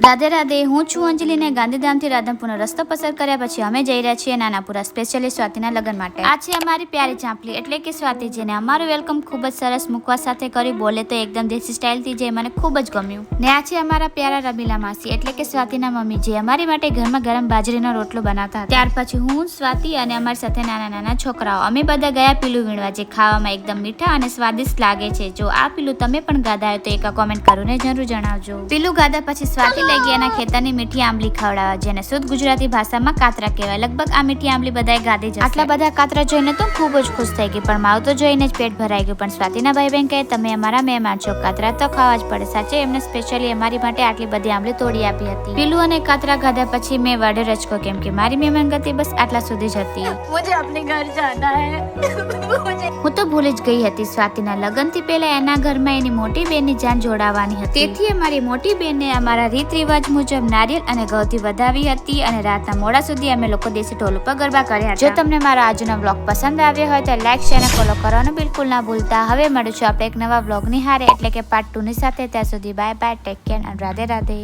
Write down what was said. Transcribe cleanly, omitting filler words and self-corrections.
રાધે રાધે, હું છું અંજલિ ને ગાંધીધામથી રાધનપુરનો રસ્તો પસાર કર્યા પછી અમે જઈ રહ્યા છીએ નાનાપુરા સ્પેશિયલી સ્વાતિના લગ્ન માટે. આ છે અમારી પ્યારી ચાંપલી એટલે કે સ્વાતિ, જેને અમારું વેલકમ ખૂબ જ સરસ મુખવાસ સાથે કર્યું. બોલે તો એકદમ દેશી સ્ટાઇલથી, જે મને ખૂબ જ ગમ્યું. ને આ છે અમારા પ્યારા રમીલા માસી એટલે કે સ્વાતિના મમ્મી, જે અમારી માટે ઘરમાં ગરમ બાજરીનો રોટલો બનાવતા હતા. ત્યાર પછી હું, સ્વાતિ અને અમારી સાથે નાના નાના છોકરાઓ, અમે બધા ગયા પીલું વીણવા, જે ખાવામાં એકદમ મીઠા અને સ્વાદિષ્ટ લાગે છે. જો આ પીલું તમે પણ ગાધા હોય તો એક કોમેન્ટ કરીને જરૂર જણાવજો. પીલું ગાધા પછી સ્વાતિ લઈ ગયા એના ખેતરની મીઠી આંબલી ખવડાવવા, જેને શુદ્ધ ગુજરાતી ભાષામાં કાતરા કહેવાય. લગભગ આ મીઠી આંબલી બધાએ ગાધી જશે. આટલા બધા કાતરા જોઈને તો ખૂબ જ ખુશ થઈ ગઈ, પણ મારું તો જોઈને જ પેટ ભરાઈ ગયું. પણ સ્વાતિના ભાઈ બહેન કહે, તમે અમારા મહેમાન છો, કાતરા તો ખાવા જ પડે. સાચે એમને સ્પેશિયલી અમારી માટે આટલી બધી આંબલી તોડી આપી હતી. પીલું અને કાતરા ગાધા પછી મેં વાડે રચકો, કેમ કે મારી મહેમાન ગતિ બસ આટલા સુધી જ હતી. मुझे अपने घर जाना है. હું તો ભૂલી જ ગઈ હતી, સ્વાતિના લગ્નથી પહેલા એના ઘરમાં એની મોટી બેનની જાન જોડાવાની હતી. તેથી અમારી મોટી બેનને અમારા રીત રિવાજ મુજબ નારિયેલ અને ઘઉંથી વધાવી હતી, અને રાતના મોડા સુધી અમે લોકો દેશી ઢોલ ઉપર ગરબા કર્યા હતા. જો તમને મારો આજનો વ્લોગ પસંદ આવ્યો હોય તો લાઈક, શેર અને ફોલો કરવાનું બિલકુલ ના ભૂલતા. હવે મળીશું આપણે એક નવા વ્લોગની હારે એટલે કે પાર્ટ 2 ની સાથે. ત્યાં સુધી બાય બાય, ટેક કેર અને રાધે રાધે.